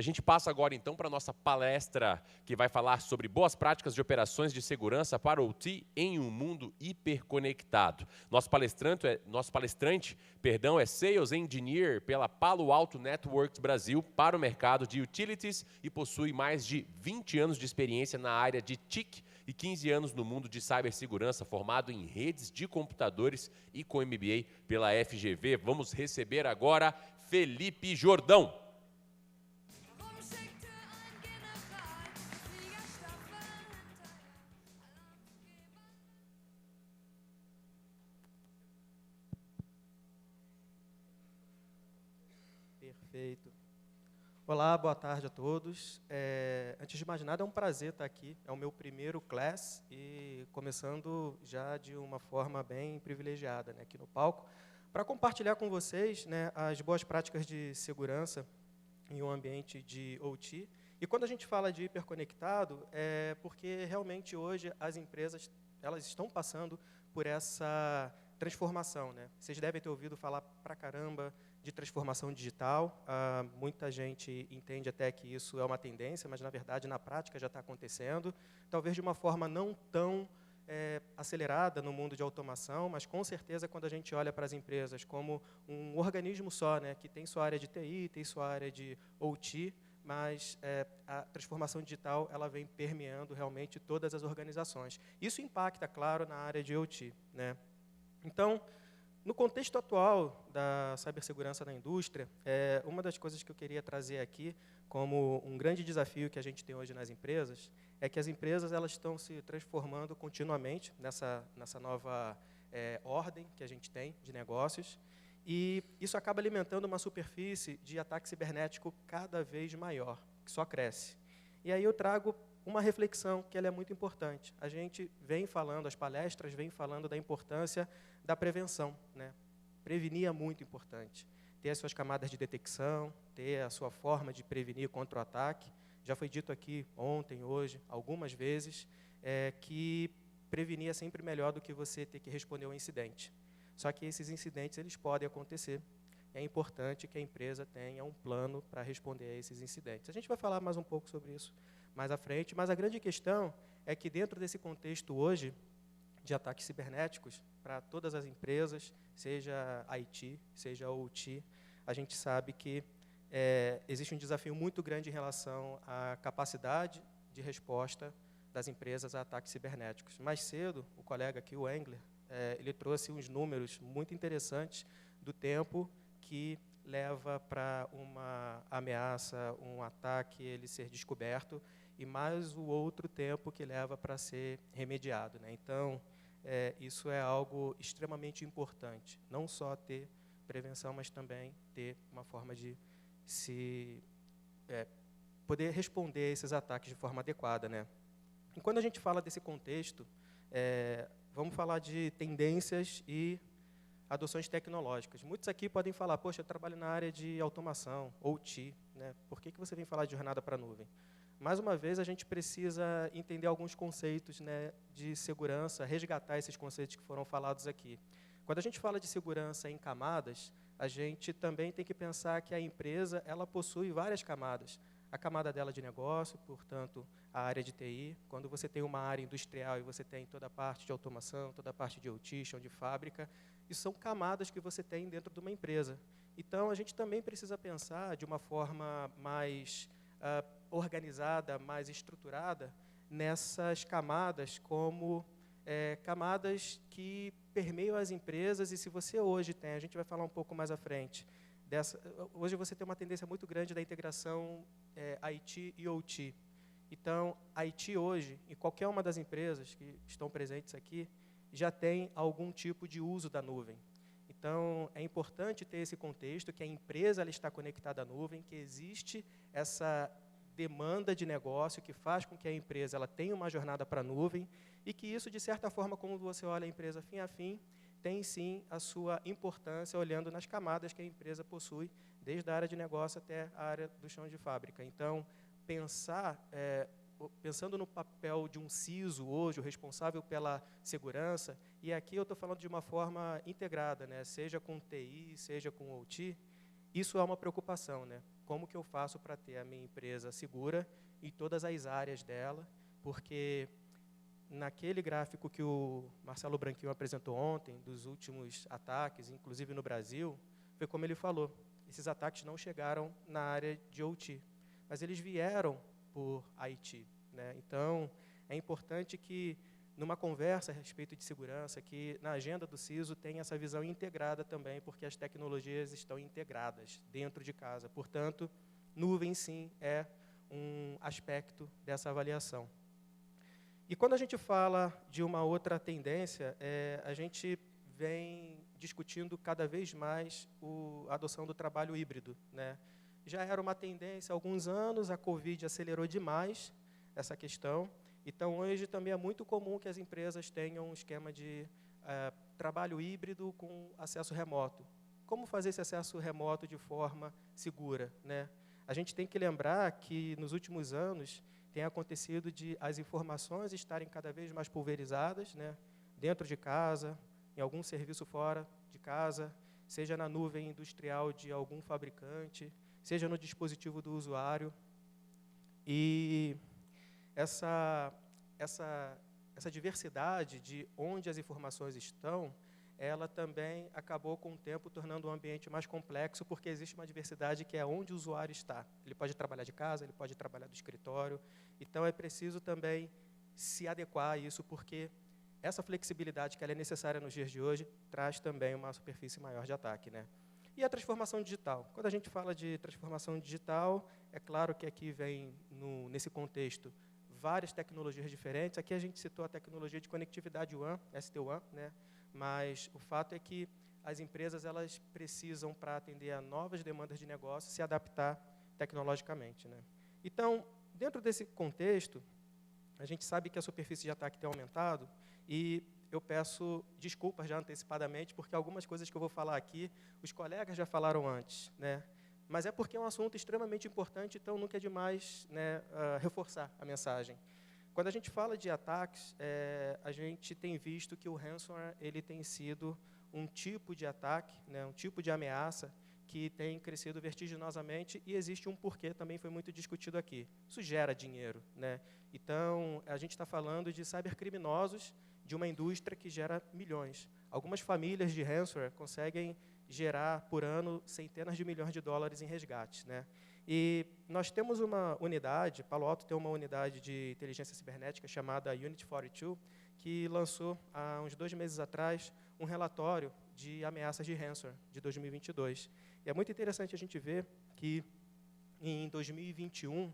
a gente passa agora, então, para a nossa palestra, que vai falar sobre boas práticas de operações de segurança para o OT em um mundo hiperconectado. Nosso palestrante é Sales Engineer pela Palo Alto Networks Brasil para o mercado de utilities e possui mais de 20 anos de experiência na área de TIC e 15 anos no mundo de cibersegurança, formado em redes de computadores e com MBA pela FGV. Vamos receber agora Felipe Jordão. Perfeito. Olá, boa tarde a todos. Antes de mais nada, é um prazer estar aqui. É o meu primeiro class e começando já de uma forma bem privilegiada, né, aqui no palco, para compartilhar com vocês, né, as boas práticas de segurança em um ambiente de OT. E quando a gente fala de hiperconectado, é porque realmente hoje as empresas elas estão passando por essa transformação, né? Vocês devem ter ouvido falar pra caramba de transformação digital. Muita gente entende até que isso é uma tendência, mas, na verdade, na prática já está acontecendo. Talvez de uma forma não tão acelerada no mundo de automação, mas, com certeza, quando a gente olha para as empresas como um organismo só, né, que tem sua área de TI, tem sua área de OT, mas a transformação digital ela vem permeando realmente todas as organizações. Isso impacta, claro, na área de OT, né? Então, no contexto atual da cibersegurança na indústria, uma das coisas que eu queria trazer aqui como um grande desafio que a gente tem hoje nas empresas é que as empresas elas estão se transformando continuamente nessa nova ordem que a gente tem de negócios, e isso acaba alimentando uma superfície de ataque cibernético cada vez maior, que só cresce. E aí eu trago uma reflexão que ela é muito importante. A gente vem falando, as palestras vêm falando da importância da prevenção, né? Prevenir é muito importante. Ter as suas camadas de detecção, ter a sua forma de prevenir contra o ataque. Já foi dito aqui ontem, hoje, algumas vezes, que prevenir é sempre melhor do que você ter que responder ao incidente. Só que esses incidentes eles podem acontecer. É importante que a empresa tenha um plano para responder a esses incidentes. A gente vai falar mais um pouco sobre isso mais à frente, mas a grande questão é que dentro desse contexto hoje de ataques cibernéticos, para todas as empresas, seja IT, seja OT, a gente sabe que existe um desafio muito grande em relação à capacidade de resposta das empresas a ataques cibernéticos. Mais cedo, o colega aqui, o Engler, ele trouxe uns números muito interessantes do tempo que leva para uma ameaça, um ataque, ele ser descoberto, e mais o outro tempo que leva para ser remediado, né? Então, isso é algo extremamente importante. Não só ter prevenção, mas também ter uma forma de poder responder a esses ataques de forma adequada, né? E quando a gente fala desse contexto, vamos falar de tendências e adoções tecnológicas. Muitos aqui podem falar, poxa, eu trabalho na área de automação, OT, né? Por que você vem falar de jornada para a nuvem? Mais uma vez, a gente precisa entender alguns conceitos, né, de segurança, resgatar esses conceitos que foram falados aqui. Quando a gente fala de segurança em camadas, a gente também tem que pensar que a empresa ela possui várias camadas. A camada dela de negócio, portanto, a área de TI. Quando você tem uma área industrial e você tem toda a parte de automação, toda a parte de OT, chão de fábrica, isso são camadas que você tem dentro de uma empresa. Então, a gente também precisa pensar de uma forma mais organizada, mais estruturada, nessas camadas como camadas que permeiam as empresas. E se você hoje tem, a gente vai falar um pouco mais à frente, hoje você tem uma tendência muito grande da integração IT e OT. Então, IT hoje, em qualquer uma das empresas que estão presentes aqui, já tem algum tipo de uso da nuvem. Então, é importante ter esse contexto, que a empresa ela está conectada à nuvem, que existe essa demanda de negócio que faz com que a empresa ela tenha uma jornada para a nuvem e que isso, de certa forma, como você olha a empresa fim a fim, tem sim a sua importância olhando nas camadas que a empresa possui, desde a área de negócio até a área do chão de fábrica. Então, pensando no papel de um CISO hoje, o responsável pela segurança, e aqui eu estou falando de uma forma integrada, né, seja com TI, seja com OT, isso é uma preocupação, né? Como que eu faço para ter a minha empresa segura em todas as áreas dela? Porque naquele gráfico que o Marcelo Branquinho apresentou ontem, dos últimos ataques, inclusive no Brasil, foi como ele falou, esses ataques não chegaram na área de OT, mas eles vieram por IT, né? Então, é importante que, numa conversa a respeito de segurança, que na agenda do CISO tenha essa visão integrada também, porque as tecnologias estão integradas dentro de casa. Portanto, nuvem, sim, é um aspecto dessa avaliação. E quando a gente fala de uma outra tendência, a gente vem discutindo cada vez mais a adoção do trabalho híbrido, né? Já era uma tendência há alguns anos, a Covid acelerou demais essa questão. Então, hoje também é muito comum que as empresas tenham um esquema de trabalho híbrido com acesso remoto. Como fazer esse acesso remoto de forma segura, né? A gente tem que lembrar que, nos últimos anos, tem acontecido de as informações estarem cada vez mais pulverizadas, né? Dentro de casa, em algum serviço fora de casa, seja na nuvem industrial de algum fabricante, seja no dispositivo do usuário. E essa diversidade de onde as informações estão, ela também acabou, com o tempo, tornando o ambiente mais complexo, porque existe uma diversidade que é onde o usuário está. Ele pode trabalhar de casa, ele pode trabalhar do escritório. Então, é preciso também se adequar a isso, porque essa flexibilidade que ela é necessária nos dias de hoje traz também uma superfície maior de ataque, né? E a transformação digital. Quando a gente fala de transformação digital, é claro que aqui vem, nesse contexto, várias tecnologias diferentes. Aqui a gente citou a tecnologia de conectividade WAN, SD-WAN, né? Mas o fato é que as empresas elas precisam, para atender a novas demandas de negócio, se adaptar tecnologicamente, né? Então, dentro desse contexto, a gente sabe que a superfície de ataque tem aumentado e eu peço desculpas já antecipadamente, porque algumas coisas que eu vou falar aqui, os colegas já falaram antes, né? Mas é porque é um assunto extremamente importante, então nunca é demais, né, reforçar a mensagem. Quando a gente fala de ataques, a gente tem visto que o ransomware ele tem sido um tipo de ataque, né, um tipo de ameaça que tem crescido vertiginosamente, e existe um porquê, também foi muito discutido aqui. Isso gera dinheiro, né? Então, a gente está falando de cybercriminosos de uma indústria que gera milhões. Algumas famílias de ransomware conseguem gerar, por ano, centenas de milhões de dólares em resgates, né? E nós temos uma unidade, Palo Alto tem uma unidade de inteligência cibernética chamada Unit 42, que lançou, há uns 2 meses atrás, um relatório de ameaças de ransomware de 2022. E é muito interessante a gente ver que, em 2021,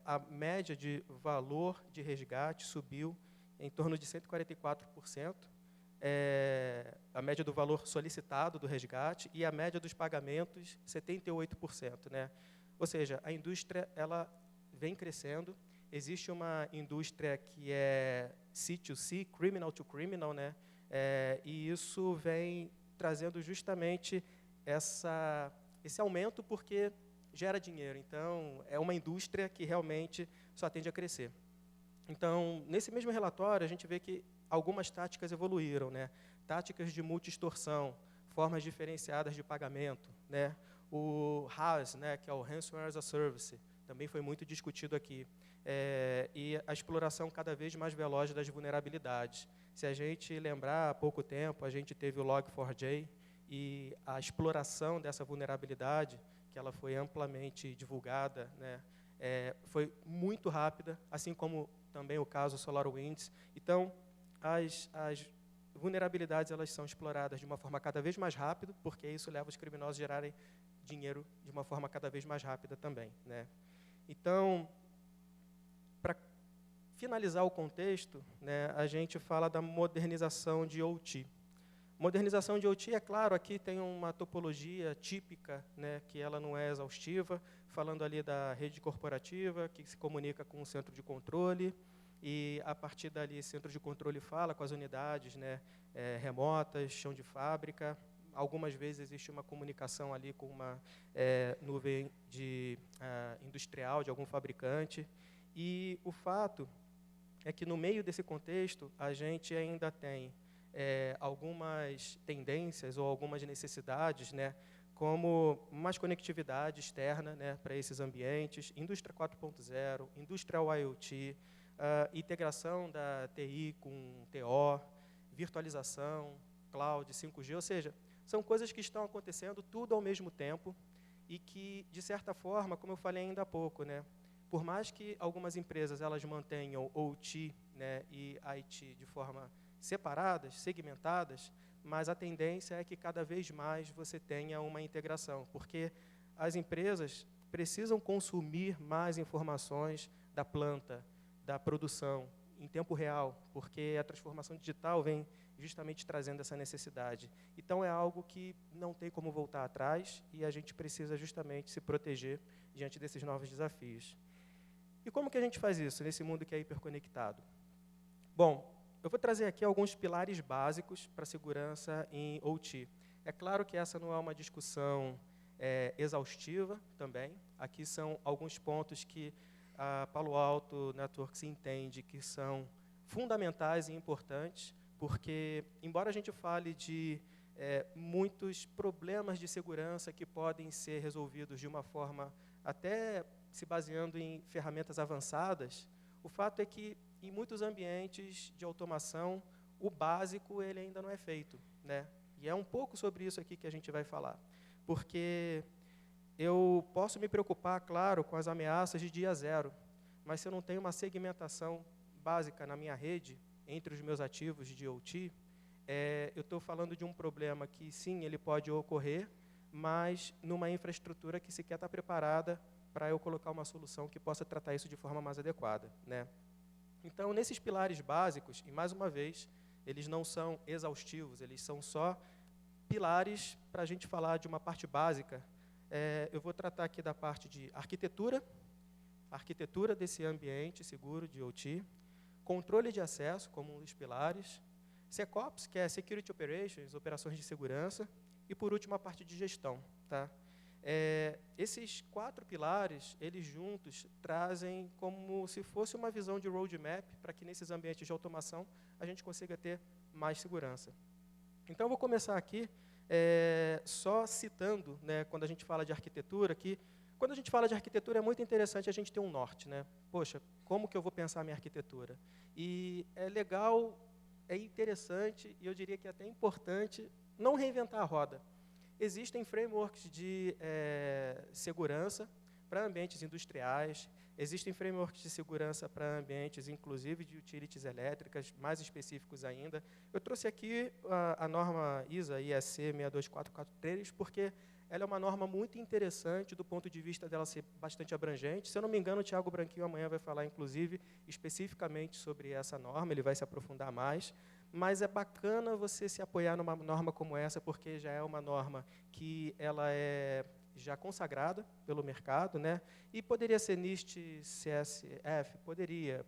a média de valor de resgate subiu em torno de 144%, a média do valor solicitado do resgate, e a média dos pagamentos, 78%, né? Ou seja, a indústria ela vem crescendo. Existe uma indústria que é C2C, criminal to criminal, né? E isso vem trazendo justamente esse aumento, porque gera dinheiro. Então, é uma indústria que realmente só tende a crescer. Então, nesse mesmo relatório, a gente vê que algumas táticas evoluíram, né? Táticas de multi-extorsão, formas diferenciadas de pagamento, né? O RAS, né, que é o Ransomware as a Service, também foi muito discutido aqui. E a exploração cada vez mais veloz das vulnerabilidades. Se a gente lembrar, há pouco tempo, a gente teve o Log4j, e a exploração dessa vulnerabilidade, que ela foi amplamente divulgada, né, foi muito rápida, assim como também o caso SolarWinds. Então, as vulnerabilidades elas são exploradas de uma forma cada vez mais rápida, porque isso leva os criminosos a gerarem dinheiro de uma forma cada vez mais rápida também, né? Então, para finalizar o contexto, né, a gente fala da modernização de OT. Modernização de OT, é claro, aqui tem uma topologia típica, né, que ela não é exaustiva, falando ali da rede corporativa, que se comunica com o centro de controle, e, a partir dali, o centro de controle fala com as unidades, né, remotas, chão de fábrica. Algumas vezes existe uma comunicação ali com uma nuvem industrial de algum fabricante. E o fato é que, no meio desse contexto, a gente ainda tem algumas tendências ou algumas necessidades, né, como mais conectividade externa, né, para esses ambientes, indústria 4.0, industrial IoT, integração da TI com TO, virtualização, cloud, 5G, ou seja, são coisas que estão acontecendo tudo ao mesmo tempo e que, de certa forma, como eu falei ainda há pouco, né, por mais que algumas empresas elas mantenham OT, né, e IT de forma separadas, segmentadas, mas a tendência é que cada vez mais você tenha uma integração, porque as empresas precisam consumir mais informações da planta, da produção, em tempo real, porque a transformação digital vem justamente trazendo essa necessidade. Então, é algo que não tem como voltar atrás e a gente precisa justamente se proteger diante desses novos desafios. E como que a gente faz isso nesse mundo que é hiperconectado? Bom, eu vou trazer aqui alguns pilares básicos para a segurança em OT. É claro que essa não é uma discussão exaustiva também. Aqui são alguns pontos que a Palo Alto Networks entende que são fundamentais e importantes, porque, embora a gente fale de muitos problemas de segurança que podem ser resolvidos de uma forma até se baseando em ferramentas avançadas, o fato é que, em muitos ambientes de automação, o básico ele ainda não é feito, né? E é um pouco sobre isso aqui que a gente vai falar. Porque eu posso me preocupar, claro, com as ameaças de dia zero, mas se eu não tenho uma segmentação básica na minha rede, entre os meus ativos de OT, eu estou falando de um problema que, sim, ele pode ocorrer, mas numa infraestrutura que sequer está preparada para eu colocar uma solução que possa tratar isso de forma mais adequada, né? Então, nesses pilares básicos, e mais uma vez, eles não são exaustivos, eles são só pilares para a gente falar de uma parte básica. Eu vou tratar aqui da parte de arquitetura desse ambiente seguro de OT, controle de acesso, como um dos pilares, SecOps, que é Security Operations, operações de segurança, e, por último, a parte de gestão. Tá? Esses 4 pilares, eles juntos, trazem como se fosse uma visão de roadmap para que, nesses ambientes de automação, a gente consiga ter mais segurança. Então, eu vou começar aqui só citando, né, quando a gente fala de arquitetura, que quando a gente fala de arquitetura, é muito interessante a gente ter um norte, né? Poxa, como que eu vou pensar a minha arquitetura? E é legal, é interessante, e eu diria que é até importante, não reinventar a roda. Existem frameworks de segurança para ambientes industriais, existem frameworks de segurança para ambientes, inclusive, de utilities elétricas, mais específicos ainda. Eu trouxe aqui a norma ISA IEC 62443, porque ela é uma norma muito interessante do ponto de vista dela ser bastante abrangente. Se eu não me engano, o Thiago Branquinho amanhã vai falar, inclusive, especificamente sobre essa norma, ele vai se aprofundar mais. Mas é bacana você se apoiar numa norma como essa, porque já é uma norma que ela é já consagrada pelo mercado, né? E poderia ser NIST CSF,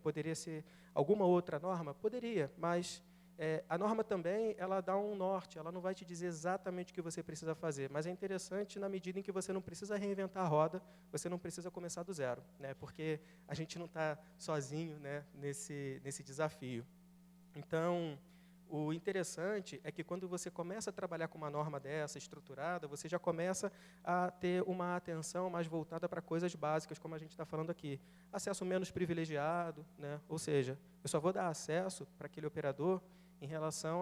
poderia ser alguma outra norma, poderia, mas a norma também ela dá um norte, ela não vai te dizer exatamente o que você precisa fazer, mas é interessante na medida em que você não precisa reinventar a roda, você não precisa começar do zero, né? Porque a gente não está sozinho, né, nesse desafio. Então, o interessante é que quando você começa a trabalhar com uma norma dessa, estruturada, você já começa a ter uma atenção mais voltada para coisas básicas, como a gente está falando aqui. Acesso menos privilegiado, né? Ou seja, eu só vou dar acesso para aquele operador em relação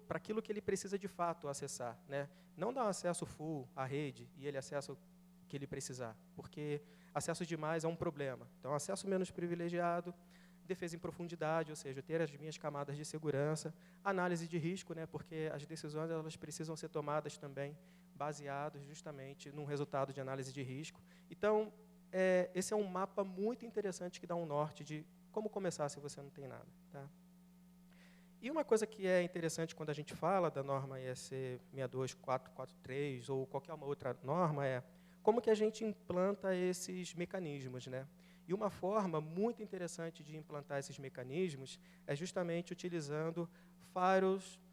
para aquilo que ele precisa de fato acessar, né? Não dar um acesso full à rede e ele acessa o que ele precisar, porque acesso demais é um problema. Então, acesso menos privilegiado, defesa em profundidade, ou seja, ter as minhas camadas de segurança, análise de risco, né, porque as decisões elas precisam ser tomadas também baseadas justamente num resultado de análise de risco. Então, esse é um mapa muito interessante que dá um norte de como começar se você não tem nada. Tá? E uma coisa que é interessante quando a gente fala da norma IEC 62443 ou qualquer uma outra norma é como que a gente implanta esses mecanismos, né? E uma forma muito interessante de implantar esses mecanismos é justamente utilizando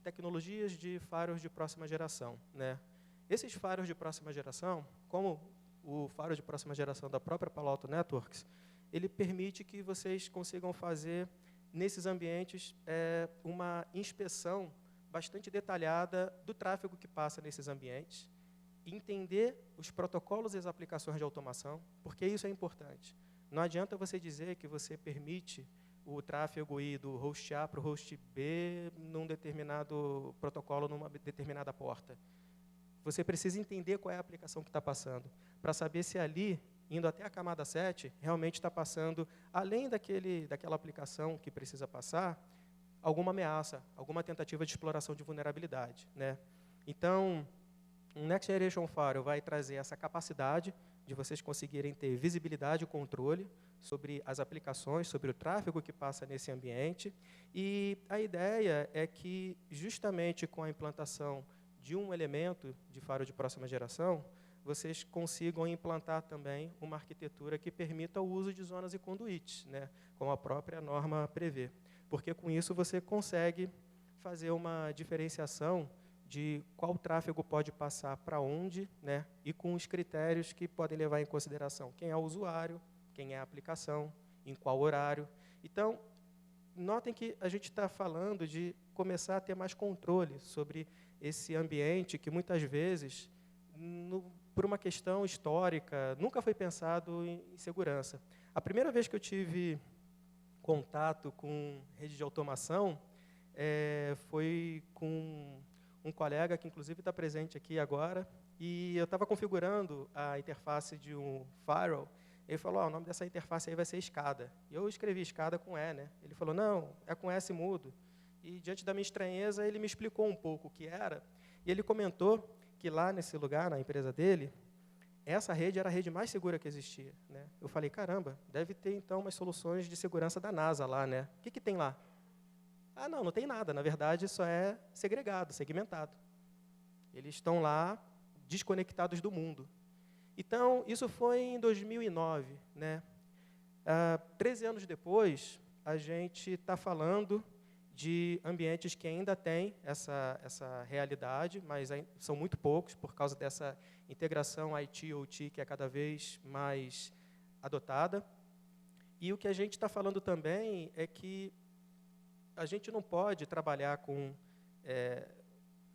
tecnologias de faros de próxima geração, né? Esses faros de próxima geração, como o faro de próxima geração da própria Palo Alto Networks, ele permite que vocês consigam fazer, nesses ambientes, uma inspeção bastante detalhada do tráfego que passa nesses ambientes, entender os protocolos e as aplicações de automação, porque isso é importante. Não adianta você dizer que você permite o tráfego ir do host A para o host B num determinado protocolo, numa determinada porta. Você precisa entender qual é a aplicação que está passando, para saber se ali, indo até a camada 7, realmente está passando, além daquela aplicação que precisa passar, alguma ameaça, alguma tentativa de exploração de vulnerabilidade, né? Então, um Next Generation Firewall vai trazer essa capacidade de vocês conseguirem ter visibilidade e controle sobre as aplicações, sobre o tráfego que passa nesse ambiente. E a ideia é que, justamente com a implantação de um elemento de firewall de próxima geração, vocês consigam implantar também uma arquitetura que permita o uso de zonas e conduítes, né, como a própria norma prevê. Porque, com isso, você consegue fazer uma diferenciação de qual tráfego pode passar para onde, né, e com os critérios que podem levar em consideração quem é o usuário, quem é a aplicação, em qual horário. Então, notem que a gente está falando de começar a ter mais controle sobre esse ambiente que, muitas vezes, por uma questão histórica, nunca foi pensado em segurança. A primeira vez que eu tive contato com rede de automação foi com um colega que, inclusive, está presente aqui agora, e eu estava configurando a interface de um firewall. Ele falou, o nome dessa interface aí vai ser escada. E eu escrevi escada com E, né? Ele falou, não, é com S mudo. E, diante da minha estranheza, ele me explicou um pouco o que era, e ele comentou que lá nesse lugar, na empresa dele, essa rede era a rede mais segura que existia, né? Eu falei, caramba, deve ter, então, umas soluções de segurança da NASA lá, né? O que tem lá? Ah, não tem nada. Na verdade, só é segregado, segmentado. Eles estão lá desconectados do mundo. Então, isso foi em 2009. Né? 13 anos depois, a gente está falando de ambientes que ainda têm essa realidade, mas são muito poucos por causa dessa integração IT-OT que é cada vez mais adotada. E o que a gente está falando também é que a gente não pode trabalhar com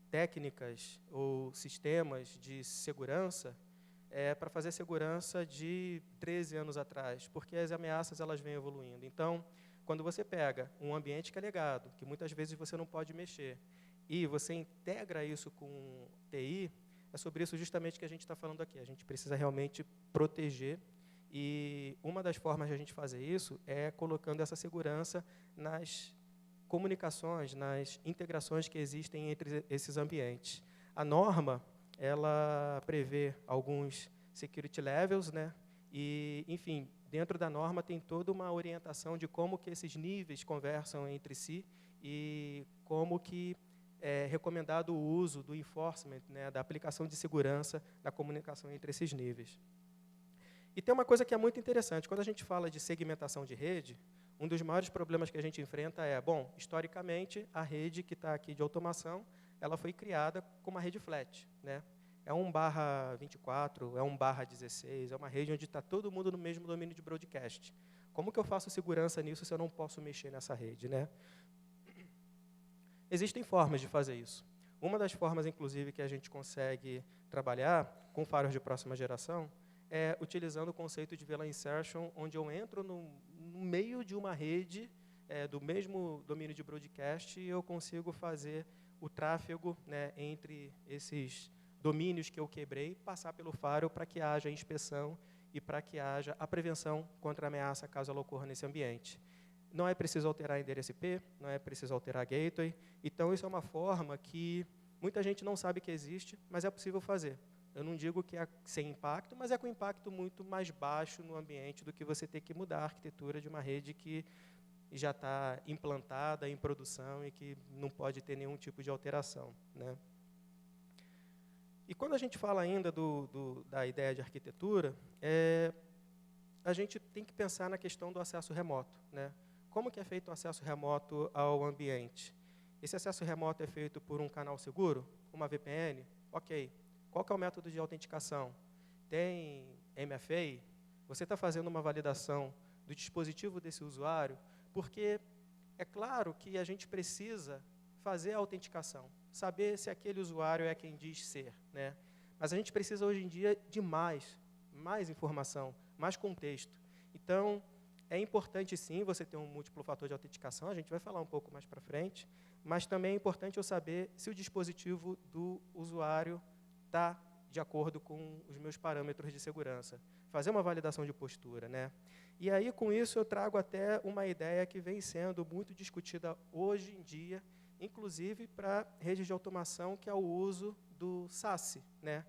técnicas ou sistemas de segurança para fazer segurança de 13 anos atrás, porque as ameaças elas vêm evoluindo. Então, quando você pega um ambiente que é legado, que muitas vezes você não pode mexer, e você integra isso com TI, é sobre isso justamente que a gente está falando aqui. A gente precisa realmente proteger, e uma das formas de a gente fazer isso é colocando essa segurança nas comunicações, nas integrações que existem entre esses ambientes. A norma, ela prevê alguns security levels, né? E, enfim, dentro da norma tem toda uma orientação de como que esses níveis conversam entre si e como que é recomendado o uso do enforcement, né, da aplicação de segurança da comunicação entre esses níveis. E tem uma coisa que é muito interessante. Quando a gente fala de segmentação de rede, um dos maiores problemas que a gente enfrenta é, historicamente, a rede que está aqui de automação, ela foi criada como uma rede flat, né? É 1/24, é 1/16, é uma rede onde está todo mundo no mesmo domínio de broadcast. Como que eu faço segurança nisso se eu não posso mexer nessa rede, né? Existem formas de fazer isso. Uma das formas, inclusive, que a gente consegue trabalhar com firewalls de próxima geração é utilizando o conceito de VLAN insertion, onde eu entro no meio de uma rede do mesmo domínio de broadcast e eu consigo fazer o tráfego, né, entre esses domínios que eu quebrei, passar pelo firewall para que haja inspeção e para que haja a prevenção contra a ameaça caso ela ocorra nesse ambiente. Não é preciso alterar endereço IP, não é preciso alterar gateway. Então, isso é uma forma que muita gente não sabe que existe, mas é possível fazer. Eu não digo que é sem impacto, mas é com impacto muito mais baixo no ambiente do que você ter que mudar a arquitetura de uma rede que já está implantada, em produção e que não pode ter nenhum tipo de alteração, né? E quando a gente fala ainda da ideia de arquitetura, a gente tem que pensar na questão do acesso remoto, né? Como que é feito o acesso remoto ao ambiente? Esse acesso remoto é feito por um canal seguro? Uma VPN? Ok. Qual que é o método de autenticação? Tem MFA? Você está fazendo uma validação do dispositivo desse usuário? Porque é claro que a gente precisa fazer a autenticação, saber se aquele usuário é quem diz ser, né? Mas a gente precisa, hoje em dia, de mais informação, mais contexto. Então, é importante, sim, você ter um múltiplo fator de autenticação, a gente vai falar um pouco mais para frente, mas também é importante eu saber se o dispositivo do usuário está de acordo com os meus parâmetros de segurança. Fazer uma validação de postura, né? E aí, com isso, eu trago até uma ideia que vem sendo muito discutida hoje em dia, inclusive para redes de automação, que é o uso do SASE, né?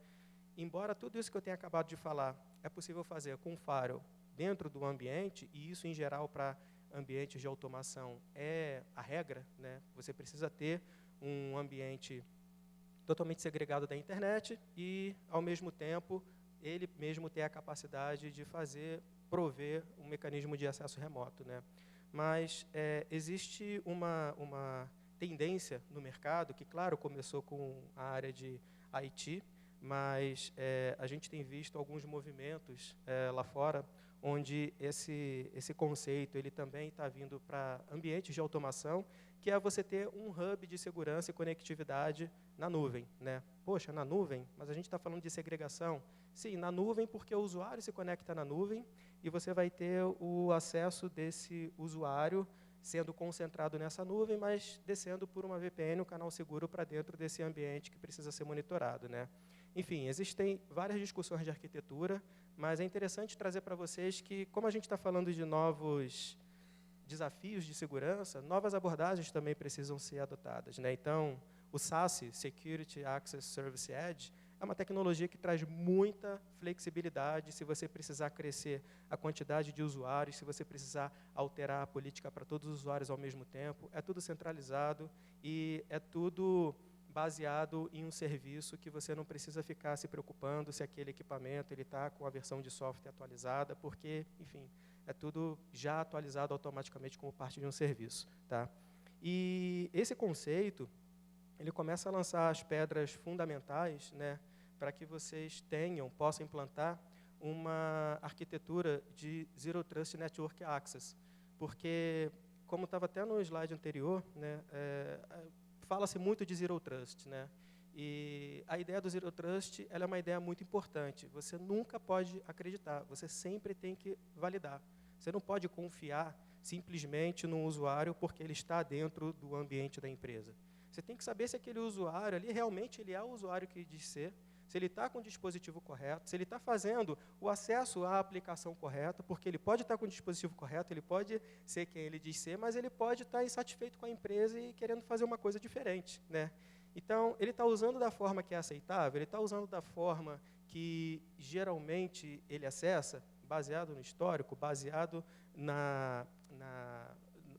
Embora tudo isso que eu tenha acabado de falar é possível fazer com firewall dentro do ambiente, e isso, em geral, para ambientes de automação é a regra, né? Você precisa ter um ambiente totalmente segregado da internet e, ao mesmo tempo, ele mesmo ter a capacidade de prover um mecanismo de acesso remoto, né? Mas existe uma tendência no mercado, que, claro, começou com a área de IT, mas a gente tem visto alguns movimentos lá fora, onde esse conceito ele também está vindo para ambientes de automação, que é você ter um hub de segurança e conectividade na nuvem, né? Poxa, na nuvem? Mas a gente está falando de segregação? Sim, na nuvem, porque o usuário se conecta na nuvem e você vai ter o acesso desse usuário sendo concentrado nessa nuvem, mas descendo por uma VPN, um canal seguro para dentro desse ambiente que precisa ser monitorado, né? Enfim, existem várias discussões de arquitetura, mas é interessante trazer para vocês que, como a gente está falando de novos desafios de segurança, novas abordagens também precisam ser adotadas, né? Então, o SASE, Security Access Service Edge, é uma tecnologia que traz muita flexibilidade se você precisar crescer a quantidade de usuários, se você precisar alterar a política para todos os usuários ao mesmo tempo. É tudo centralizado e é tudo baseado em um serviço que você não precisa ficar se preocupando se aquele equipamento está com a versão de software atualizada, porque, enfim, é tudo já atualizado automaticamente como parte de um serviço, tá? E esse conceito, ele começa a lançar as pedras fundamentais, né, para que vocês possam implantar uma arquitetura de Zero Trust Network Access, porque, como estava até no slide anterior, né, fala-se muito de Zero Trust, né? E a ideia do Zero Trust ela é uma ideia muito importante. Você nunca pode acreditar, você sempre tem que validar. Você não pode confiar simplesmente no usuário porque ele está dentro do ambiente da empresa. Você tem que saber se aquele usuário ali realmente ele é o usuário que diz ser, se ele está com o dispositivo correto, se ele está fazendo o acesso à aplicação correta, porque ele pode estar com o dispositivo correto, ele pode ser quem ele diz ser, mas ele pode estar insatisfeito com a empresa e querendo fazer uma coisa diferente, né? Então, ele está usando da forma que é aceitável, ele está usando da forma que geralmente ele acessa, baseado no histórico, baseado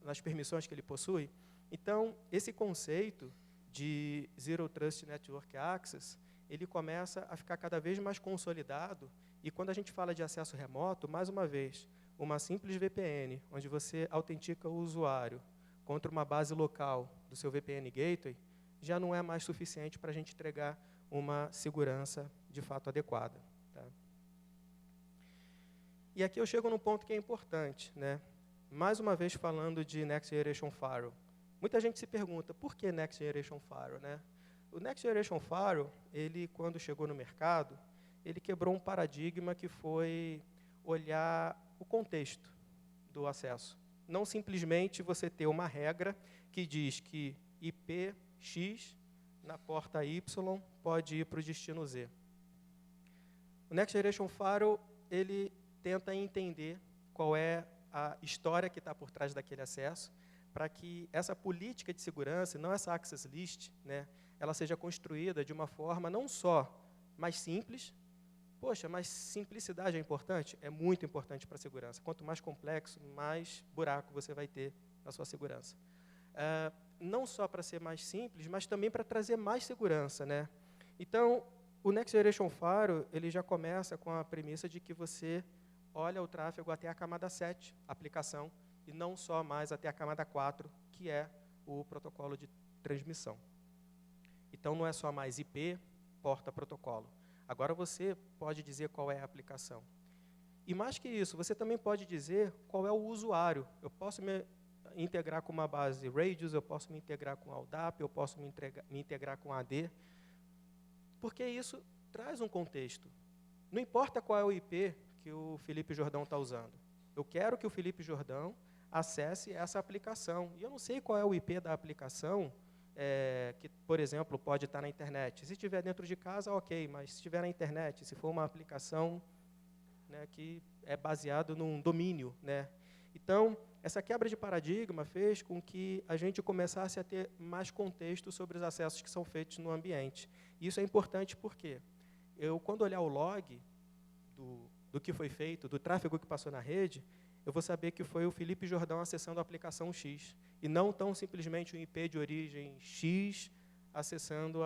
nas permissões que ele possui. Então, esse conceito de Zero Trust Network Access, ele começa a ficar cada vez mais consolidado, e quando a gente fala de acesso remoto, mais uma vez, uma simples VPN, onde você autentica o usuário contra uma base local do seu VPN Gateway, já não é mais suficiente para a gente entregar uma segurança de fato adequada. Tá? E aqui eu chego num ponto que é importante, né? Mais uma vez falando de Next Generation Firewall. Muita gente se pergunta, por que Next Generation Firewall, né? O Next Generation Firewall, ele, quando chegou no mercado, ele quebrou um paradigma que foi olhar o contexto do acesso. Não simplesmente você ter uma regra que diz que IP X na porta Y pode ir para o destino Z. O Next Generation Firewall, ele tenta entender qual é a história que está por trás daquele acesso, para que essa política de segurança, não essa access list, né, ela seja construída de uma forma não só mais simples. Poxa, mas simplicidade é importante? É muito importante para a segurança. Quanto mais complexo, mais buraco você vai ter na sua segurança. Não só para ser mais simples, mas também para trazer mais segurança, né? Então, o Next Generation Firewall, ele já começa com a premissa de que você olha o tráfego até a camada 7, aplicação, e não só mais até a camada 4, que é o protocolo de transmissão. Então, não é só mais IP, porta, protocolo. Agora você pode dizer qual é a aplicação. E mais que isso, você também pode dizer qual é o usuário. Eu posso me integrar com uma base Radius, eu posso me integrar com a ODAP, eu posso me integrar com a AD, porque isso traz um contexto. Não importa qual é o IP que o Felipe Jordão está usando. Eu quero que o Felipe Jordão acesse essa aplicação. E eu não sei qual é o IP da aplicação, que, por exemplo, pode estar na internet. Se estiver dentro de casa, ok, mas se estiver na internet, se for uma aplicação, né, que é baseado num domínio, né? Então, essa quebra de paradigma fez com que a gente começasse a ter mais contexto sobre os acessos que são feitos no ambiente. E isso é importante porque quando olhar o log do que foi feito, do tráfego que passou na rede, eu vou saber que foi o Felipe Jordão acessando a aplicação X, e não tão simplesmente um IP de origem X acessando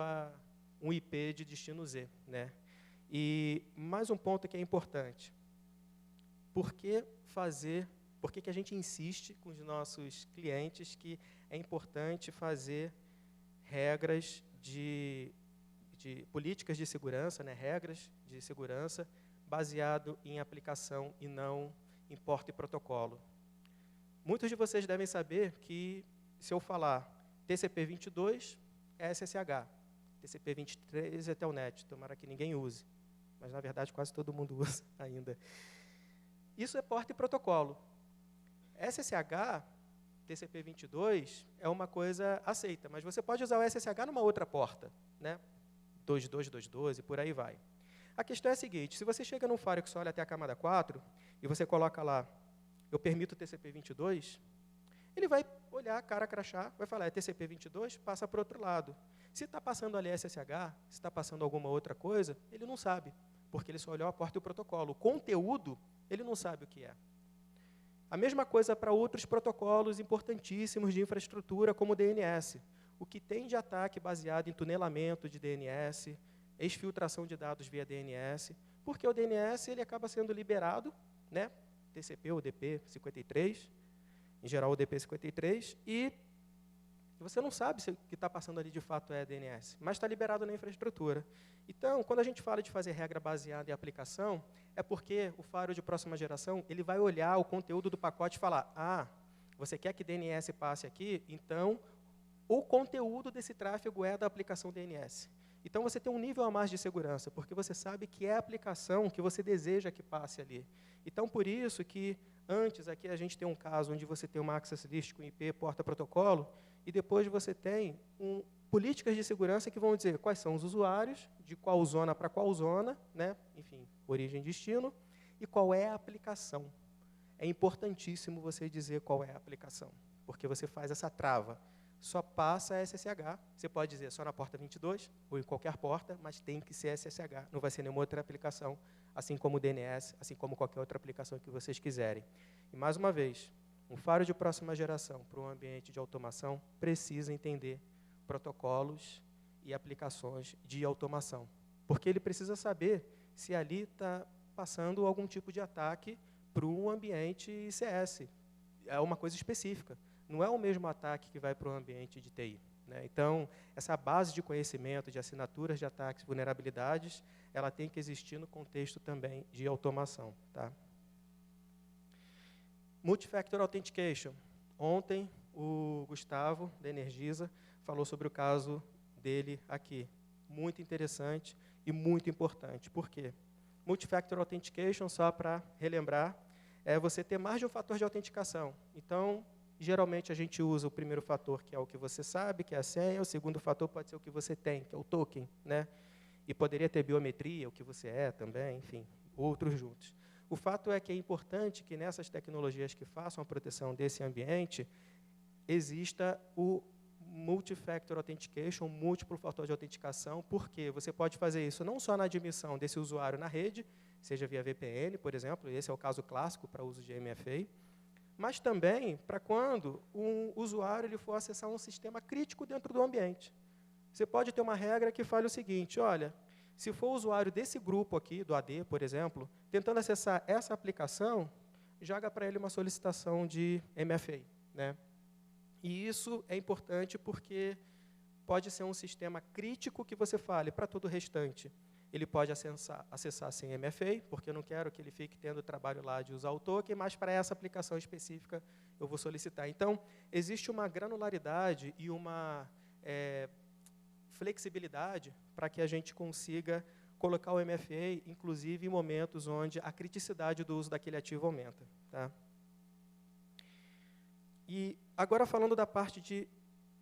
um IP de destino Z, né? E mais um ponto que é importante. Por que a gente insiste com os nossos clientes que é importante fazer regras de políticas de segurança, né, regras de segurança, baseado em aplicação e não em porta e protocolo? Muitos de vocês devem saber que, se eu falar TCP/22, é SSH, TCP/23 é Telnet, tomara que ninguém use, mas, na verdade, quase todo mundo usa ainda. Isso é porta e protocolo. SSH, TCP/22, é uma coisa aceita, mas você pode usar o SSH numa outra porta, né? 2222 e por aí vai. A questão é a seguinte: se você chega num Firefox, olha até a camada 4, e você coloca lá, eu permito TCP/22, ele vai olhar, cara crachá, vai falar, é TCP/22, passa para o outro lado. Se está passando ali SSH, se está passando alguma outra coisa, ele não sabe, porque ele só olhou a porta e o protocolo. O conteúdo, ele não sabe o que é. A mesma coisa para outros protocolos importantíssimos de infraestrutura, como o DNS. O que tem de ataque baseado em tunelamento de DNS, exfiltração de dados via DNS, porque o DNS ele acaba sendo liberado, né, TCP ou DP53, em geral o DP53, e você não sabe se o que está passando ali de fato é DNS, mas está liberado na infraestrutura. Então, quando a gente fala de fazer regra baseada em aplicação, é porque o firewall de próxima geração ele vai olhar o conteúdo do pacote e falar, você quer que DNS passe aqui? Então, o conteúdo desse tráfego é da aplicação DNS. Então, você tem um nível a mais de segurança, porque você sabe que é a aplicação que você deseja que passe ali. Então, por isso que antes aqui a gente tem um caso onde você tem uma access list com IP, porta, protocolo, e depois você tem políticas de segurança que vão dizer quais são os usuários, de qual zona para qual zona, né? Enfim, origem e destino, e qual é a aplicação. É importantíssimo você dizer qual é a aplicação, porque você faz essa trava. Só passa SSH, você pode dizer só na porta 22, ou em qualquer porta, mas tem que ser SSH, não vai ser nenhuma outra aplicação, assim como o DNS, assim como qualquer outra aplicação que vocês quiserem. E, mais uma vez, um firewall de próxima geração para um ambiente de automação precisa entender protocolos e aplicações de automação, porque ele precisa saber se ali está passando algum tipo de ataque para um ambiente ICS. É uma coisa específica. Não é o mesmo ataque que vai para o ambiente de TI. Né? Então, essa base de conhecimento, de assinaturas de ataques, vulnerabilidades, ela tem que existir no contexto também de automação. Tá? Multifactor Authentication. Ontem, o Gustavo, da Energisa, falou sobre o caso dele aqui. Muito interessante e muito importante. Por quê? Multifactor Authentication, só para relembrar, é você ter mais de um fator de autenticação. Então, geralmente, a gente usa o primeiro fator, que é o que você sabe, que é a senha. O segundo fator pode ser o que você tem, que é o token. Né? E poderia ter biometria, o que você é também, enfim, outros juntos. O fato é que é importante que, nessas tecnologias que façam a proteção desse ambiente, exista o Multifactor Authentication, múltiplo fator de autenticação, porque você pode fazer isso não só na admissão desse usuário na rede, seja via VPN, por exemplo, esse é o caso clássico para uso de MFA, mas também para quando um usuário ele for acessar um sistema crítico dentro do ambiente. Você pode ter uma regra que fale o seguinte, olha, se for o usuário desse grupo aqui, do AD, por exemplo, tentando acessar essa aplicação, joga para ele uma solicitação de MFA. Né? E isso é importante porque pode ser um sistema crítico que você fale para todo o restante. Ele pode acessar sem MFA, porque eu não quero que ele fique tendo o trabalho lá de usar o token, mas para essa aplicação específica eu vou solicitar. Então, existe uma granularidade e uma flexibilidade para que a gente consiga colocar o MFA, inclusive, em momentos onde a criticidade do uso daquele ativo aumenta. Tá? E agora falando da parte de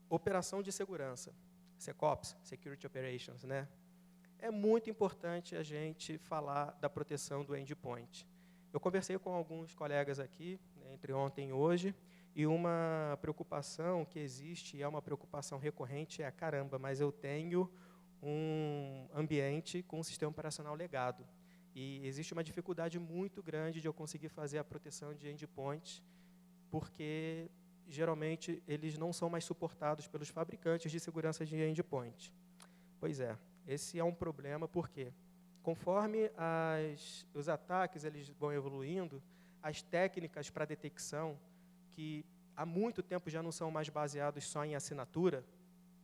operação de segurança, SecOps, Security Operations, né? É muito importante a gente falar da proteção do endpoint. Eu conversei com alguns colegas aqui, né, entre ontem e hoje, e uma preocupação que existe, e é uma preocupação recorrente, é, caramba, mas eu tenho um ambiente com um sistema operacional legado. E existe uma dificuldade muito grande de eu conseguir fazer a proteção de endpoints, porque, geralmente, eles não são mais suportados pelos fabricantes de segurança de endpoint. Pois é, esse é um problema, porque, conforme os ataques eles vão evoluindo, as técnicas para detecção, que há muito tempo já não são mais baseados só em assinatura,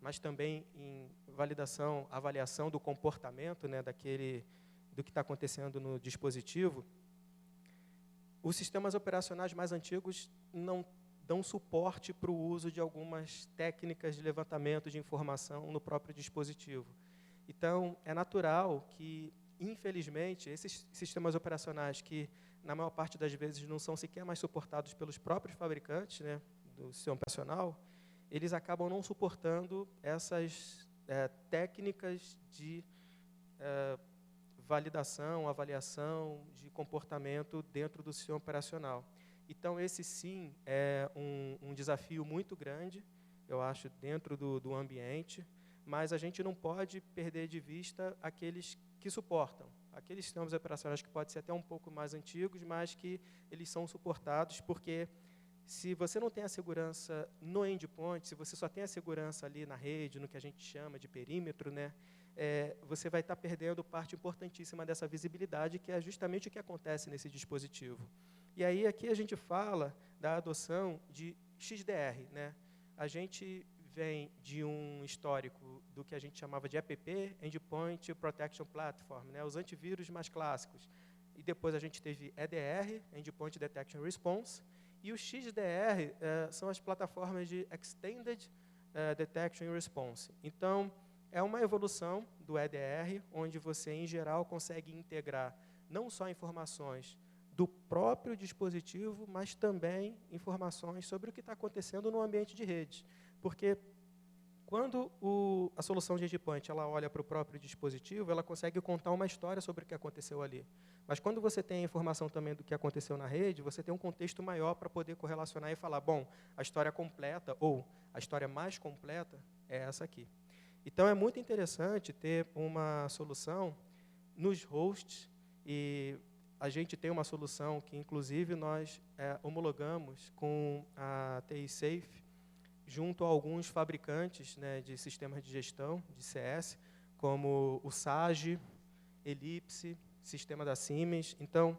mas também em validação, avaliação do comportamento, né, do que está acontecendo no dispositivo, os sistemas operacionais mais antigos não dão suporte para o uso de algumas técnicas de levantamento de informação no próprio dispositivo. Então, é natural que, infelizmente, esses sistemas operacionais que, na maior parte das vezes, não são sequer mais suportados pelos próprios fabricantes, né, do sistema operacional, eles acabam não suportando essas técnicas de validação, avaliação de comportamento dentro do sistema operacional. Então, esse, sim, é um desafio muito grande, eu acho, dentro do ambiente, mas a gente não pode perder de vista aqueles que suportam, aqueles sistemas operacionais que podem ser até um pouco mais antigos, mas que eles são suportados, porque se você não tem a segurança no endpoint, se você só tem a segurança ali na rede, no que a gente chama de perímetro, né, você vai estar perdendo parte importantíssima dessa visibilidade, que é justamente o que acontece nesse dispositivo. E aí, aqui a gente fala da adoção de XDR. Né? A gente vem de um histórico do que a gente chamava de EPP, Endpoint Protection Platform, né? Os antivírus mais clássicos. E depois a gente teve EDR, Endpoint Detection Response, e o XDR são as plataformas de Extended Detection Response. Então, é uma evolução do EDR, onde você, em geral, consegue integrar não só informações do próprio dispositivo, mas também informações sobre o que está acontecendo no ambiente de rede. Porque quando a solução de endpoint ela olha para o próprio dispositivo, ela consegue contar uma história sobre o que aconteceu ali. Mas quando você tem a informação também do que aconteceu na rede, você tem um contexto maior para poder correlacionar e falar, bom, a história completa ou a história mais completa é essa aqui. Então, é muito interessante ter uma solução nos hosts, e a gente tem uma solução que, inclusive, nós homologamos com a TI Safe, junto a alguns fabricantes, né, de sistemas de gestão, de CS, como o Sage, Ellipse, sistema da Siemens. Então,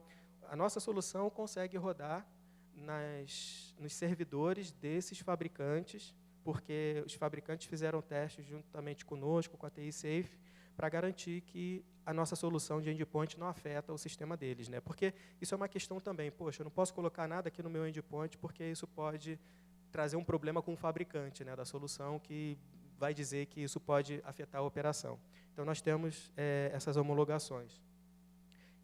a nossa solução consegue rodar nos servidores desses fabricantes, porque os fabricantes fizeram testes juntamente conosco, com a TI Safe, para garantir que a nossa solução de endpoint não afeta o sistema deles. Né? Porque isso é uma questão também. Poxa, eu não posso colocar nada aqui no meu endpoint, porque isso pode trazer um problema com o fabricante, né, da solução, que vai dizer que isso pode afetar a operação. Então, nós temos essas homologações.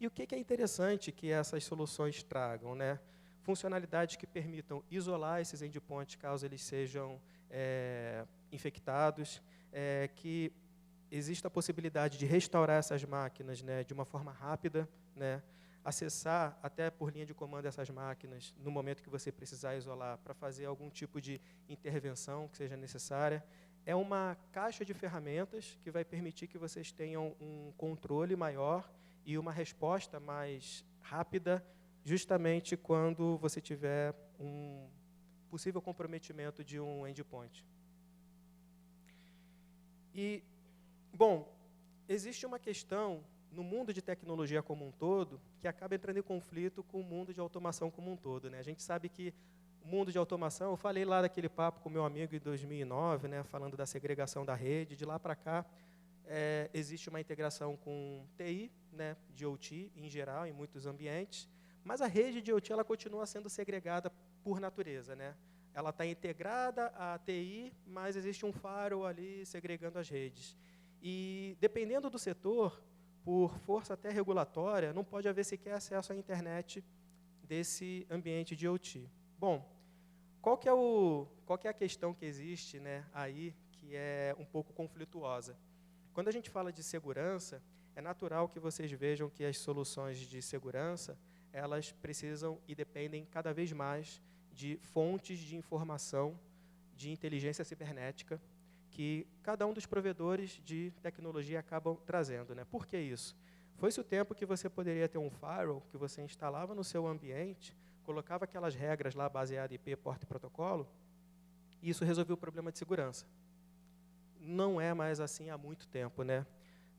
E o que é interessante que essas soluções tragam? Né? Funcionalidades que permitam isolar esses endpoints caso eles sejam infectados, que exista a possibilidade de restaurar essas máquinas, né, de uma forma rápida, né, acessar até por linha de comando essas máquinas no momento que você precisar isolar para fazer algum tipo de intervenção que seja necessária. É uma caixa de ferramentas que vai permitir que vocês tenham um controle maior e uma resposta mais rápida, justamente quando você tiver um possível comprometimento de um endpoint. E, bom, existe uma questão no mundo de tecnologia como um todo que acaba entrando em conflito com o mundo de automação como um todo. Né? A gente sabe que o mundo de automação, eu falei lá daquele papo com meu amigo em 2009, né, falando da segregação da rede, de lá para cá existe uma integração com TI, né, de OT em geral, em muitos ambientes, mas a rede de OT ela continua sendo segregada por natureza. Né? Ela está integrada à TI, mas existe um firewall ali segregando as redes. E, dependendo do setor, por força até regulatória, não pode haver sequer acesso à internet desse ambiente de IoT. Bom, qual que é a questão que existe, né, aí, que é um pouco conflituosa? Quando a gente fala de segurança, é natural que vocês vejam que as soluções de segurança, elas precisam e dependem cada vez mais de fontes de informação de inteligência cibernética que cada um dos provedores de tecnologia acabam trazendo, né? Por que isso? Foi-se o tempo que você poderia ter um firewall que você instalava no seu ambiente, colocava aquelas regras lá baseadas em IP, porta e protocolo, e isso resolvia o problema de segurança. Não é mais assim há muito tempo, né?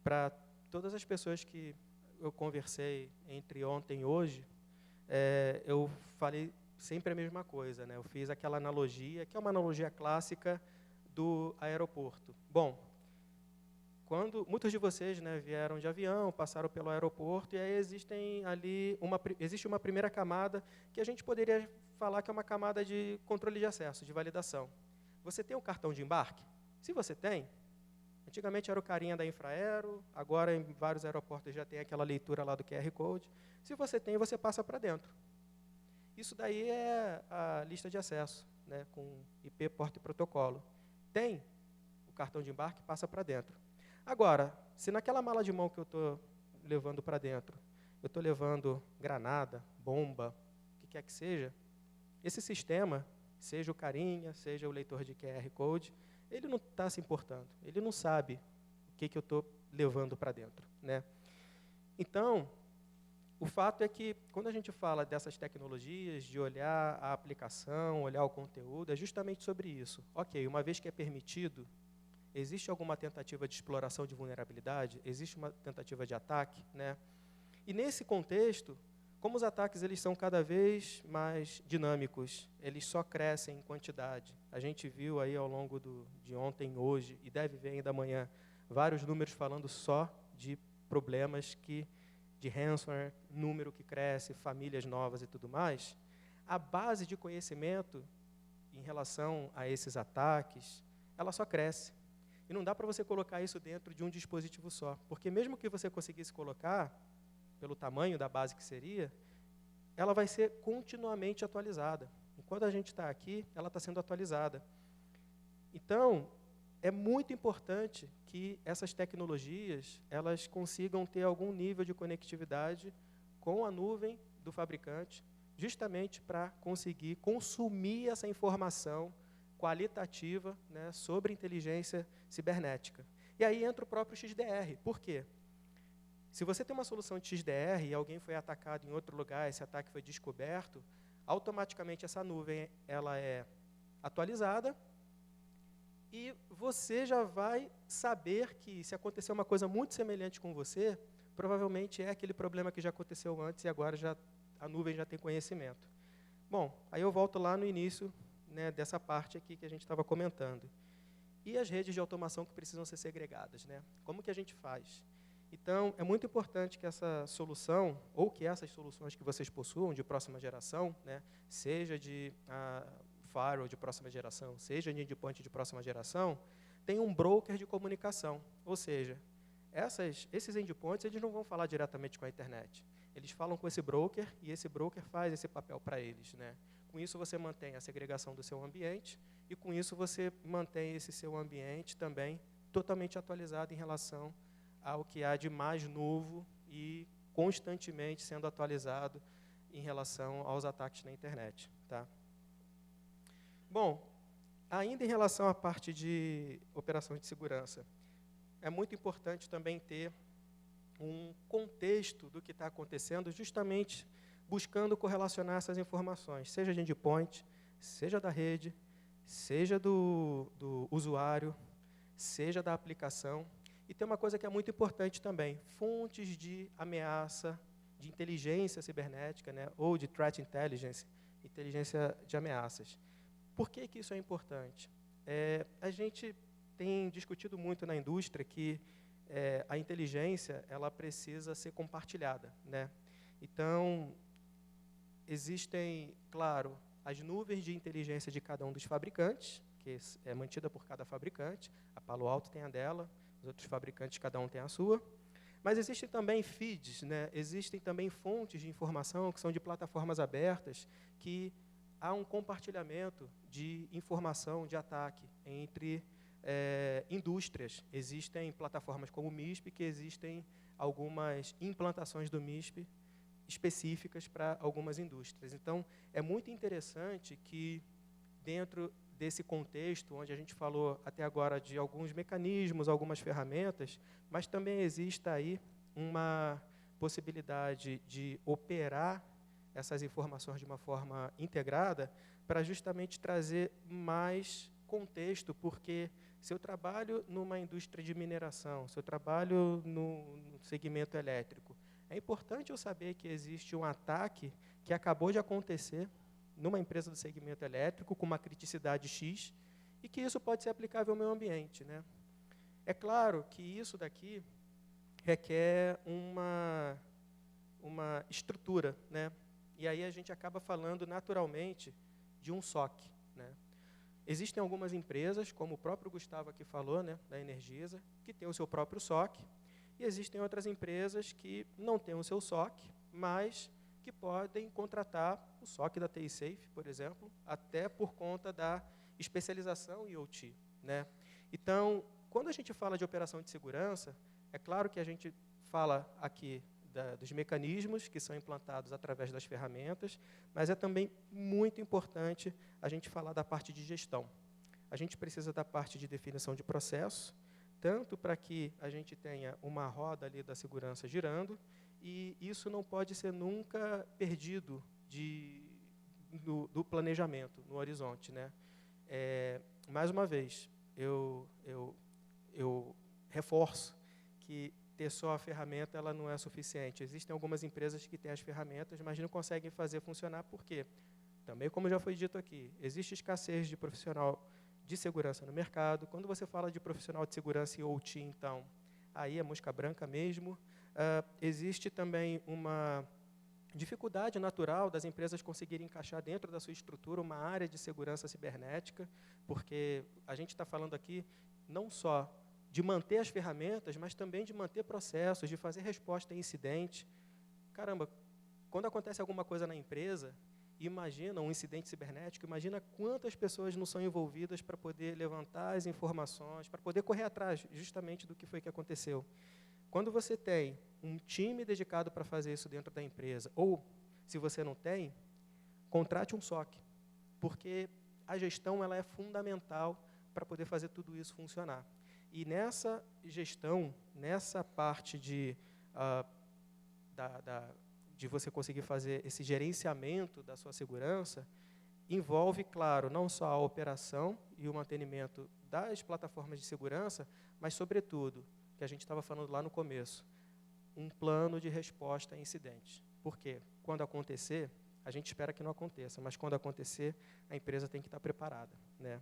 Para todas as pessoas que eu conversei entre ontem e hoje, eu falei sempre a mesma coisa, né? Eu fiz aquela analogia, que é uma analogia clássica do aeroporto. Bom, muitos de vocês, né, vieram de avião, passaram pelo aeroporto, e aí existe uma primeira camada que a gente poderia falar que é uma camada de controle de acesso, de validação. Você tem um cartão de embarque? Se você tem, antigamente era o carinha da Infraero, agora em vários aeroportos já tem aquela leitura lá do QR Code. Se você tem, você passa para dentro. Isso daí é a lista de acesso, né, com IP, porta e protocolo. Tem o cartão de embarque, passa para dentro. Agora, se naquela mala de mão que eu estou levando para dentro, eu estou levando granada, bomba, o que quer que seja, esse sistema, seja o carinha, seja o leitor de QR Code, ele não está se importando, ele não sabe o que eu estou levando para dentro, né? Então, o fato é que, quando a gente fala dessas tecnologias, de olhar a aplicação, olhar o conteúdo, é justamente sobre isso. Ok, uma vez que é permitido, existe alguma tentativa de exploração de vulnerabilidade? Existe uma tentativa de ataque, né? E, nesse contexto, como os ataques eles são cada vez mais dinâmicos, eles só crescem em quantidade. A gente viu aí ao longo de ontem, hoje, e deve ver ainda amanhã, vários números falando só de problemas de ransomware, número que cresce, famílias novas e tudo mais. A base de conhecimento em relação a esses ataques, ela só cresce. E não dá para você colocar isso dentro de um dispositivo só, porque mesmo que você conseguisse colocar, pelo tamanho da base que seria, ela vai ser continuamente atualizada. Enquanto a gente está aqui, ela está sendo atualizada. Então, é muito importante que essas tecnologias elas consigam ter algum nível de conectividade com a nuvem do fabricante, justamente para conseguir consumir essa informação qualitativa, né, sobre inteligência cibernética. E aí entra o próprio XDR. Por quê? Se você tem uma solução de XDR e alguém foi atacado em outro lugar, esse ataque foi descoberto, automaticamente essa nuvem ela é atualizada e você já vai saber que, se acontecer uma coisa muito semelhante com você, provavelmente é aquele problema que já aconteceu antes e agora a nuvem já tem conhecimento. Bom, aí eu volto lá no início, né, dessa parte aqui que a gente estava comentando. E as redes de automação que precisam ser segregadas, né? Como que a gente faz? Então, é muito importante que essa solução, ou que essas soluções que vocês possuam de próxima geração, né, seja de firewall de próxima geração, seja de endpoint de próxima geração, tenha um broker de comunicação. Ou seja, esses endpoints eles não vão falar diretamente com a internet. Eles falam com esse broker e esse broker faz esse papel para eles, né? Com isso, você mantém a segregação do seu ambiente e, com isso, você mantém esse seu ambiente também totalmente atualizado em relação ao que há de mais novo e constantemente sendo atualizado em relação aos ataques na internet. Tá? Bom, ainda em relação à parte de operações de segurança, é muito importante também ter um contexto do que está acontecendo, justamente buscando correlacionar essas informações, seja de endpoint, seja da rede, seja do usuário, seja da aplicação. E tem uma coisa que é muito importante também, fontes de ameaça, de inteligência cibernética, né, ou de threat intelligence, inteligência de ameaças. Por que isso é importante? A gente tem discutido muito na indústria que a inteligência ela precisa ser compartilhada, né? Então, existem, claro, as nuvens de inteligência de cada um dos fabricantes, que é mantida por cada fabricante. A Palo Alto tem a dela, os outros fabricantes, cada um tem a sua. Mas existem também feeds, né? Existem também fontes de informação que são de plataformas abertas, que há um compartilhamento de informação de ataque entre indústrias. Existem plataformas como o MISP, que existem algumas implantações do MISP específicas para algumas indústrias. Então, é muito interessante que, dentro desse contexto, onde a gente falou até agora de alguns mecanismos, algumas ferramentas, mas também exista aí uma possibilidade de operar essas informações de uma forma integrada para justamente trazer mais contexto, porque se eu trabalho numa indústria de mineração, se eu trabalho no segmento elétrico, é importante eu saber que existe um ataque que acabou de acontecer numa empresa do segmento elétrico com uma criticidade X e que isso pode ser aplicável ao meio ambiente, né? É claro que isso daqui requer uma estrutura, né? E aí a gente acaba falando naturalmente de um SOC, né? Existem algumas empresas, como o próprio Gustavo aqui falou, né, da Energisa, que tem o seu próprio SOC, e existem outras empresas que não têm o seu SOC, mas que podem contratar o SOC da TI Safe, por exemplo, até por conta da especialização em OT, né? Então, quando a gente fala de operação de segurança, é claro que a gente fala aqui dos mecanismos que são implantados através das ferramentas, mas é também muito importante a gente falar da parte de gestão. A gente precisa da parte de definição de processo, tanto para que a gente tenha uma roda ali da segurança girando, e isso não pode ser nunca perdido do planejamento, no horizonte, né? Mais uma vez, eu reforço que ter só a ferramenta ela não é suficiente. Existem algumas empresas que têm as ferramentas, mas não conseguem fazer funcionar, por quê? Também, como já foi dito aqui, existe escassez de profissional de segurança no mercado. Quando você fala de profissional de segurança e OT, então, aí é mosca branca mesmo. Existe também uma dificuldade natural das empresas conseguirem encaixar dentro da sua estrutura uma área de segurança cibernética, porque a gente está falando aqui não só de manter as ferramentas, mas também de manter processos, de fazer resposta a incidente. Caramba, quando acontece alguma coisa na empresa, imagina um incidente cibernético, imagina quantas pessoas não são envolvidas para poder levantar as informações, para poder correr atrás justamente do que foi que aconteceu. Quando você tem um time dedicado para fazer isso dentro da empresa, ou, se você não tem, contrate um SOC, porque a gestão ela é fundamental para poder fazer tudo isso funcionar. E nessa gestão, nessa parte de você conseguir fazer esse gerenciamento da sua segurança, envolve, claro, não só a operação e o mantenimento das plataformas de segurança, mas, sobretudo, que a gente estava falando lá no começo, um plano de resposta a incidentes. Por quê? Quando acontecer, a gente espera que não aconteça, mas quando acontecer, a empresa tem que estar preparada, né?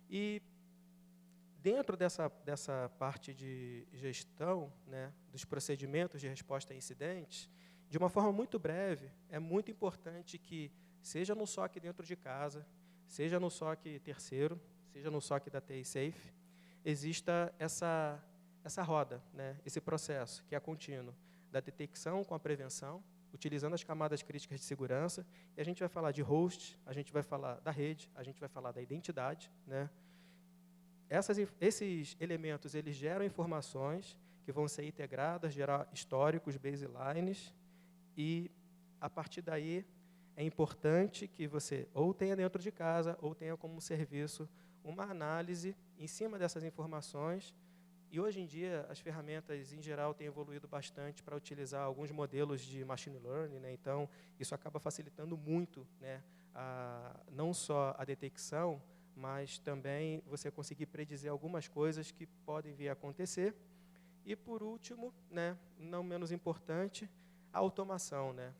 E dentro dessa parte de gestão, né, dos procedimentos de resposta a incidentes, de uma forma muito breve, é muito importante que, seja no SOC dentro de casa, seja no SOC terceiro, seja no SOC da TI Safe, exista essa roda, né, esse processo, que é contínuo, da detecção com a prevenção, utilizando as camadas críticas de segurança, e a gente vai falar de host, a gente vai falar da rede, a gente vai falar da identidade, né? Esses elementos, eles geram informações que vão ser integradas, gerar históricos, baselines, e, a partir daí, é importante que você ou tenha dentro de casa, ou tenha como serviço uma análise em cima dessas informações. E, hoje em dia, as ferramentas, em geral, têm evoluído bastante para utilizar alguns modelos de machine learning, né? Então, isso acaba facilitando muito, né, não só a detecção, mas também você conseguir predizer algumas coisas que podem vir a acontecer. E, por último, né, não menos importante, a automação, né?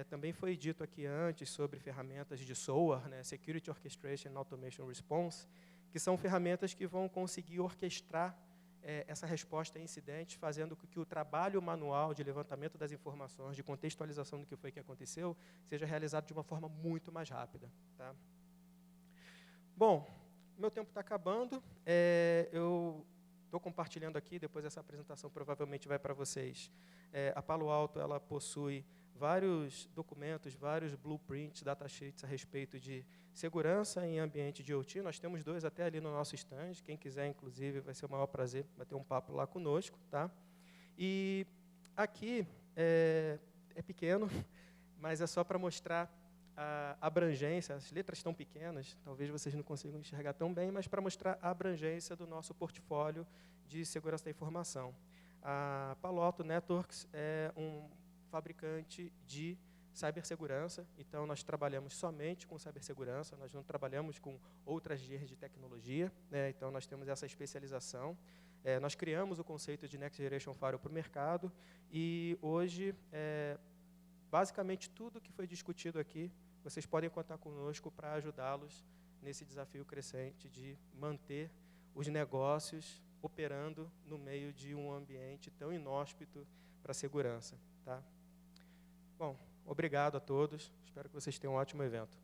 Também foi dito aqui antes sobre ferramentas de SOAR, né, Security Orchestration and Automation Response, que são ferramentas que vão conseguir orquestrar essa resposta a incidentes, fazendo com que o trabalho manual de levantamento das informações, de contextualização do que foi que aconteceu, seja realizado de uma forma muito mais rápida, tá? Bom, meu tempo está acabando. Eu estou compartilhando aqui, depois essa apresentação provavelmente vai para vocês. A Palo Alto ela possui vários documentos, vários blueprints, datasheets a respeito de segurança em ambiente de OT. Nós temos 2 até ali no nosso stand. Quem quiser, inclusive, vai ser o maior prazer bater um papo lá conosco. Tá? E aqui é pequeno, mas é só para mostrar a abrangência. As letras estão pequenas, talvez vocês não consigam enxergar tão bem, mas para mostrar a abrangência do nosso portfólio de segurança da informação. A Palo Alto Networks é um fabricante de cibersegurança, então nós trabalhamos somente com cibersegurança, nós não trabalhamos com outras áreas de tecnologia, né? Então nós temos essa especialização. Nós criamos o conceito de Next Generation Firewall para o mercado e hoje, basicamente tudo que foi discutido aqui, vocês podem contar conosco para ajudá-los nesse desafio crescente de manter os negócios operando no meio de um ambiente tão inóspito para a segurança. Tá? Bom, obrigado a todos. Espero que vocês tenham um ótimo evento.